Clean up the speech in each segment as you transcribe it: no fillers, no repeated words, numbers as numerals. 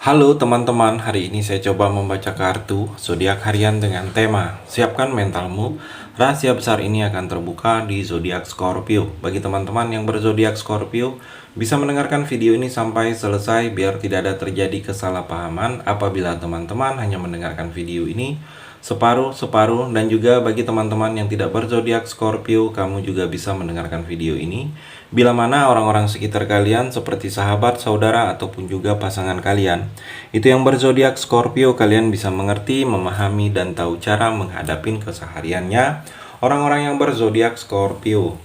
Halo teman-teman, hari ini saya coba membaca kartu zodiak harian dengan tema Siapkan mentalmu. Rahasia besar ini akan terbuka di zodiak Scorpio. Bagi teman-teman yang berzodiak Scorpio, bisa mendengarkan video ini sampai selesai biar tidak ada terjadi kesalahpahaman apabila teman-teman hanya mendengarkan video ini separuh-separuh. Dan juga bagi teman-teman yang tidak berzodiak Scorpio, kamu juga bisa mendengarkan video ini bila mana orang-orang sekitar kalian seperti sahabat, saudara, ataupun juga pasangan kalian itu yang berzodiak Scorpio, kalian bisa mengerti, memahami, dan tahu cara menghadapi kesehariannya orang-orang yang berzodiak Scorpio.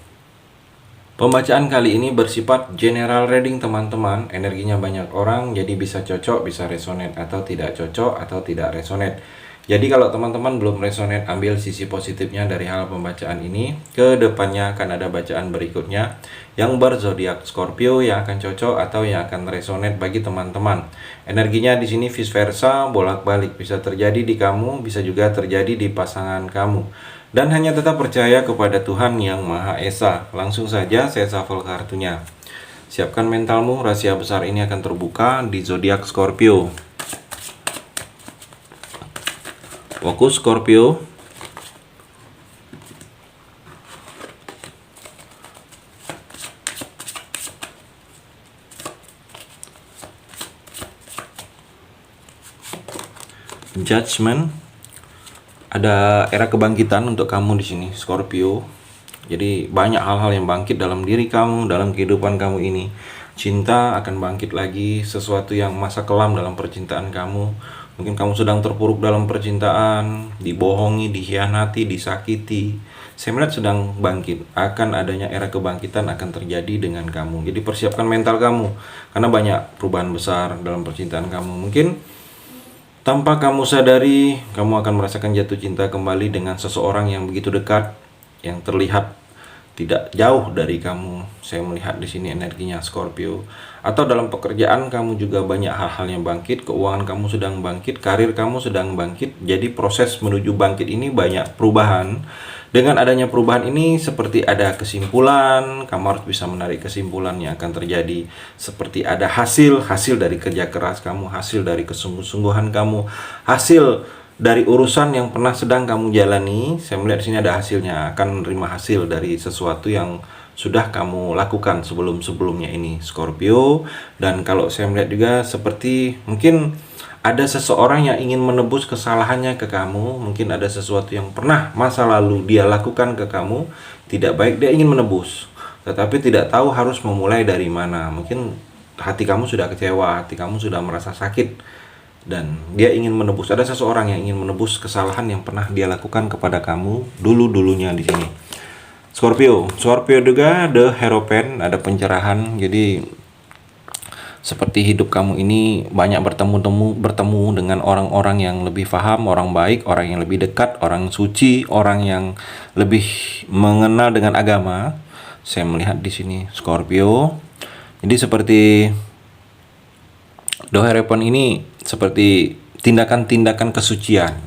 Pembacaan kali ini bersifat general reading teman-teman. Energinya banyak orang, jadi bisa cocok, bisa resonate, atau tidak cocok, atau tidak resonate. Jadi kalau teman-teman belum resonate, ambil sisi positifnya dari hal pembacaan ini. Kedepannya akan ada bacaan berikutnya yang berzodiak Scorpio yang akan cocok atau yang akan resonate bagi teman-teman. Energinya di sini vice versa, bolak-balik, bisa terjadi di kamu, bisa juga terjadi di pasangan kamu. Dan hanya tetap percaya kepada Tuhan Yang Maha Esa. Langsung saja saya shuffle kartunya. Siapkan mentalmu, rahasia besar ini akan terbuka di zodiak Scorpio. Fokus Scorpio. Judgment. Ada era kebangkitan untuk kamu di sini, Scorpio. Jadi banyak hal-hal yang bangkit dalam diri kamu, dalam kehidupan kamu ini. Cinta akan bangkit lagi, sesuatu yang masa kelam dalam percintaan kamu. Mungkin kamu sedang terpuruk dalam percintaan, dibohongi, dikhianati, disakiti. Saya melihat sedang bangkit, akan adanya era kebangkitan akan terjadi dengan kamu. Jadi persiapkan mental kamu, karena banyak perubahan besar dalam percintaan kamu. Mungkin tanpa kamu sadari, kamu akan merasakan jatuh cinta kembali dengan seseorang yang begitu dekat, yang terlihat tidak jauh dari kamu. Saya melihat di sini energinya Scorpio. Atau dalam pekerjaan kamu juga banyak hal-hal yang bangkit, keuangan kamu sedang bangkit, karir kamu sedang bangkit. Jadi proses menuju bangkit ini banyak perubahan. Dengan adanya perubahan ini seperti ada kesimpulan, kamu harus bisa menarik kesimpulan yang akan terjadi. Seperti ada hasil dari kerja keras kamu, hasil dari kesungguh-sungguhan kamu, hasil dari urusan yang pernah sedang kamu jalani. Saya melihat di sini ada hasilnya, akan menerima hasil dari sesuatu yang sudah kamu lakukan sebelum-sebelumnya ini, Scorpio. Dan kalau saya melihat juga seperti mungkin ada seseorang yang ingin menebus kesalahannya ke kamu. Mungkin ada sesuatu yang pernah masa lalu dia lakukan ke kamu tidak baik, dia ingin menebus, tetapi tidak tahu harus memulai dari mana. Mungkin hati kamu sudah kecewa, hati kamu sudah merasa sakit, dan dia ingin menebus. Ada seseorang yang ingin menebus kesalahan yang pernah dia lakukan kepada kamu dulu-dulunya di sini. Scorpio juga The Hierophant, ada pencerahan. Jadi seperti hidup kamu ini banyak bertemu dengan orang-orang yang lebih paham, orang baik, orang yang lebih dekat, orang suci, orang yang lebih mengenal dengan agama. Saya melihat di sini Scorpio. Jadi seperti The Hierophant ini seperti tindakan-tindakan kesucian.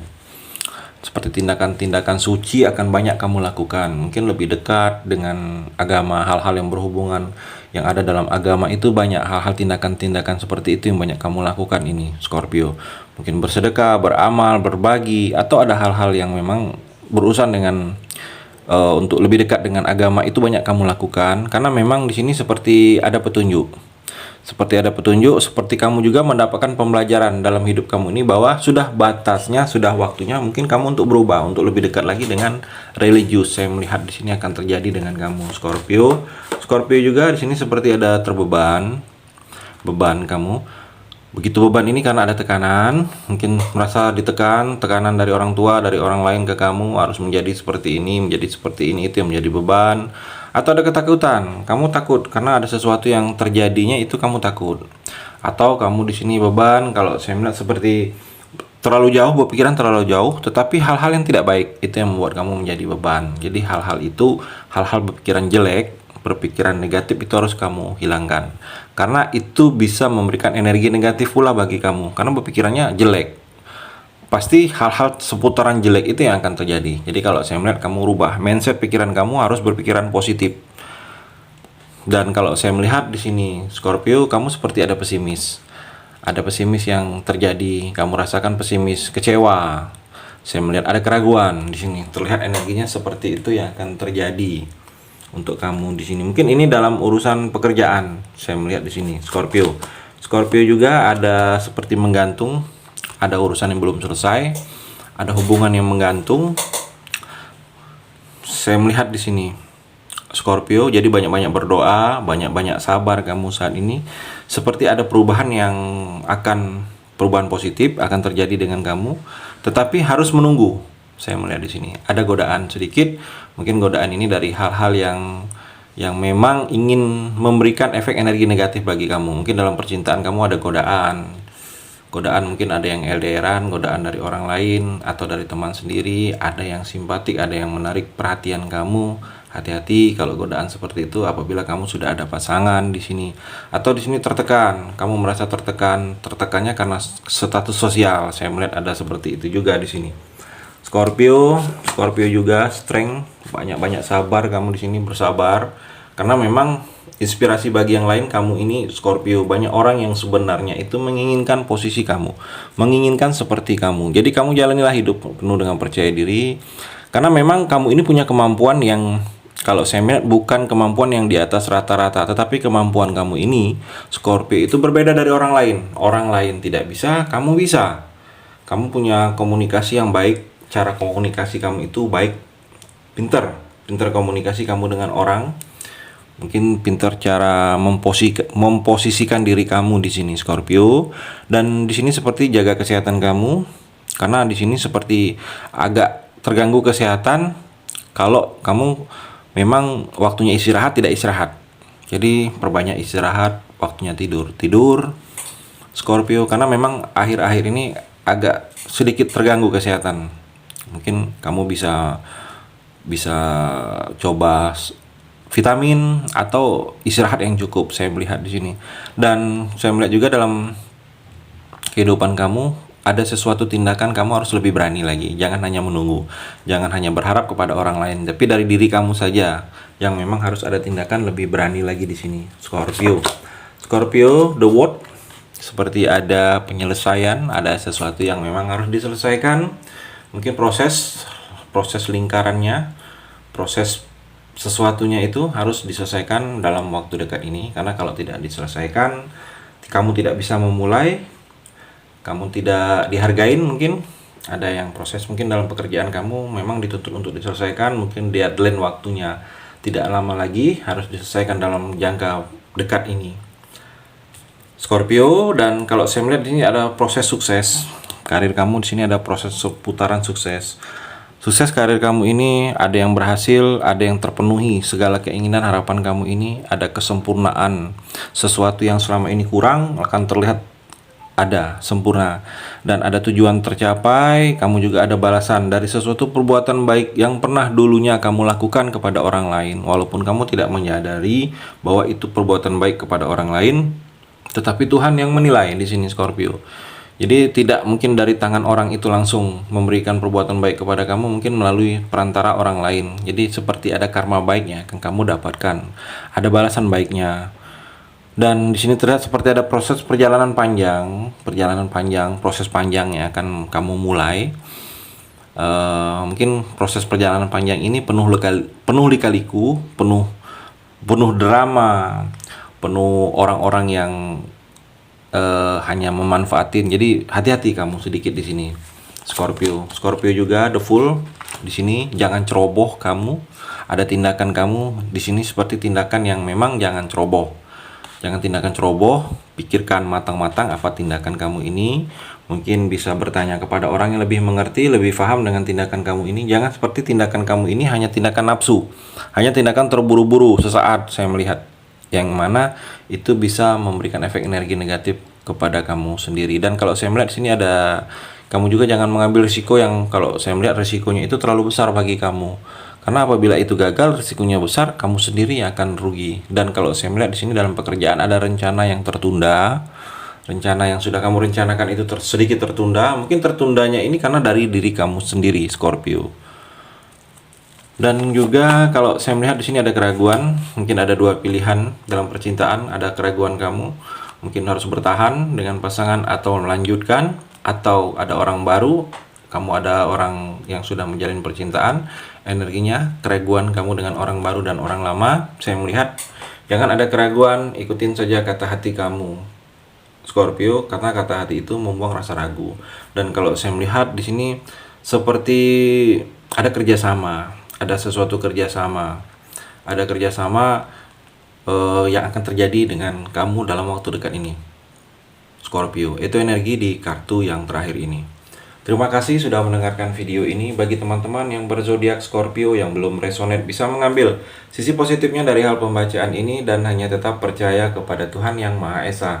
Seperti tindakan-tindakan suci akan banyak kamu lakukan. Mungkin lebih dekat dengan agama, hal-hal yang berhubungan yang ada dalam agama itu banyak hal-hal tindakan-tindakan seperti itu yang banyak kamu lakukan ini, Scorpio. Mungkin bersedekah, beramal, berbagi, atau ada hal-hal yang memang berurusan dengan untuk lebih dekat dengan agama itu banyak kamu lakukan, karena memang di sini seperti ada petunjuk. Seperti kamu juga mendapatkan pembelajaran dalam hidup kamu ini bahwa sudah batasnya, sudah waktunya mungkin kamu untuk berubah, untuk lebih dekat lagi dengan religius. Saya melihat di sini akan terjadi dengan kamu, Scorpio. Scorpio juga di sini seperti ada beban kamu. Begitu beban ini karena ada tekanan, mungkin merasa ditekan, tekanan dari orang tua, dari orang lain ke kamu, harus menjadi seperti ini, itu yang menjadi beban. Atau ada ketakutan, kamu takut karena ada sesuatu yang terjadinya itu kamu takut. Atau kamu di sini beban, kalau saya melihat seperti terlalu jauh, berpikiran terlalu jauh, tetapi hal-hal yang tidak baik itu yang membuat kamu menjadi beban. Jadi hal-hal itu, hal-hal berpikiran jelek, berpikiran negatif itu harus kamu hilangkan, karena itu bisa memberikan energi negatif pula bagi kamu, karena berpikirannya jelek. Pasti hal-hal seputaran jelek itu yang akan terjadi. Jadi kalau saya melihat kamu rubah mindset pikiran kamu, harus berpikiran positif. Dan kalau saya melihat di sini Scorpio, kamu seperti ada pesimis. Ada pesimis yang terjadi, kamu rasakan pesimis, kecewa. Saya melihat ada keraguan di sini. Terlihat energinya seperti itu yang akan terjadi untuk kamu di sini. Mungkin ini dalam urusan pekerjaan. Saya melihat di sini, Scorpio. Scorpio juga ada seperti menggantung, ada urusan yang belum selesai, ada hubungan yang menggantung. Saya melihat di sini Scorpio, jadi banyak-banyak berdoa, banyak-banyak sabar kamu saat ini. Seperti ada perubahan yang akan, perubahan positif akan terjadi dengan kamu, tetapi harus menunggu. Saya melihat di sini ada godaan sedikit, mungkin godaan ini dari hal-hal yang memang ingin memberikan efek energi negatif bagi kamu. Mungkin dalam percintaan kamu ada godaan. Godaan mungkin ada yang LDRan, godaan dari orang lain atau dari teman sendiri, ada yang simpatik, ada yang menarik perhatian kamu. Hati-hati kalau godaan seperti itu apabila kamu sudah ada pasangan di sini atau di sini tertekan, kamu merasa tertekan, tertekannya karena status sosial. Saya melihat ada seperti itu juga di sini. Scorpio juga strength, banyak-banyak sabar kamu di sini, bersabar karena memang inspirasi bagi yang lain. Kamu ini Scorpio, banyak orang yang sebenarnya itu menginginkan posisi kamu, menginginkan seperti kamu. Jadi kamu jalanilah hidup penuh dengan percaya diri, karena memang kamu ini punya kemampuan yang, kalau saya melihat, bukan kemampuan yang di atas rata-rata, tetapi kemampuan kamu ini Scorpio itu berbeda dari orang lain. Orang lain tidak bisa, kamu bisa. Kamu punya komunikasi yang baik, cara komunikasi kamu itu baik, pinter komunikasi kamu dengan orang. Mungkin pintar cara memposisikan diri kamu di sini Scorpio, dan di sini seperti jaga kesehatan kamu, karena di sini seperti agak terganggu kesehatan kalau kamu memang waktunya istirahat tidak istirahat. Jadi perbanyak istirahat, waktunya tidur Scorpio, karena memang akhir-akhir ini agak sedikit terganggu kesehatan. Mungkin kamu bisa coba vitamin atau istirahat yang cukup, saya melihat di sini. Dan saya melihat juga dalam kehidupan kamu ada sesuatu tindakan, kamu harus lebih berani lagi. Jangan hanya menunggu, jangan hanya berharap kepada orang lain, tapi dari diri kamu saja yang memang harus ada tindakan lebih berani lagi di sini Scorpio. The World, seperti ada penyelesaian, ada sesuatu yang memang harus diselesaikan. Mungkin proses lingkarannya, proses sesuatunya itu harus diselesaikan dalam waktu dekat ini, karena kalau tidak diselesaikan kamu tidak bisa memulai, kamu tidak dihargain. Mungkin ada yang proses, mungkin dalam pekerjaan kamu memang dituntut untuk diselesaikan, mungkin deadline waktunya tidak lama lagi, harus diselesaikan dalam jangka dekat ini Scorpio. Dan kalau saya melihat di sini ada proses sukses karir kamu, di sini ada proses seputaran sukses karir kamu ini, ada yang berhasil, ada yang terpenuhi segala keinginan harapan kamu ini, ada kesempurnaan. Sesuatu yang selama ini kurang akan terlihat ada sempurna, dan ada tujuan tercapai. Kamu juga ada balasan dari sesuatu perbuatan baik yang pernah dulunya kamu lakukan kepada orang lain, walaupun kamu tidak menyadari bahwa itu perbuatan baik kepada orang lain, tetapi Tuhan yang menilai di sini Scorpio. Jadi tidak mungkin dari tangan orang itu langsung memberikan perbuatan baik kepada kamu, mungkin melalui perantara orang lain. Jadi seperti ada karma baiknya yang kamu dapatkan, ada balasan baiknya. Dan di sini terlihat seperti ada proses perjalanan panjang, proses panjang yang akan kamu mulai. Mungkin proses perjalanan panjang ini penuh lika-liku, penuh drama, penuh orang-orang yang hanya memanfaatin. Jadi hati-hati kamu sedikit di sini Scorpio juga The Fool di sini. Jangan ceroboh kamu. Ada tindakan kamu di sini seperti tindakan yang memang jangan ceroboh. Jangan tindakan ceroboh. Pikirkan matang-matang apa tindakan kamu ini. Mungkin bisa bertanya kepada orang yang lebih mengerti, lebih paham dengan tindakan kamu ini. Jangan seperti tindakan kamu ini hanya tindakan nafsu, hanya tindakan terburu-buru sesaat. Saya melihat yang mana itu bisa memberikan efek energi negatif kepada kamu sendiri. Dan kalau saya melihat di sini ada, kamu juga jangan mengambil risiko yang, kalau saya melihat risikonya itu terlalu besar bagi kamu. Karena apabila itu gagal, risikonya besar, kamu sendiri yang akan rugi. Dan kalau saya melihat di sini dalam pekerjaan ada rencana yang tertunda, rencana yang sudah kamu rencanakan itu sedikit tertunda. Mungkin tertundanya ini karena dari diri kamu sendiri Scorpio. Dan juga kalau saya melihat di sini ada keraguan, mungkin ada dua pilihan dalam percintaan, ada keraguan kamu. mungkin harus bertahan dengan pasangan atau melanjutkan, atau ada orang baru, kamu ada orang yang sudah menjalin percintaan, energinya keraguan kamu dengan orang baru dan orang lama. Saya melihat jangan ada keraguan, ikutin saja kata hati kamu Scorpio, karena kata hati itu membuang rasa ragu. Dan kalau saya melihat di sini seperti ada kerjasama, ada sesuatu kerjasama, ada kerjasama yang akan terjadi dengan kamu dalam waktu dekat ini, Scorpio. Itu energi di kartu yang terakhir ini. Terima kasih sudah mendengarkan video ini. Bagi teman-teman yang berzodiak Scorpio yang belum resonate, bisa mengambil sisi positifnya dari hal pembacaan ini dan hanya tetap percaya kepada Tuhan Yang Maha Esa.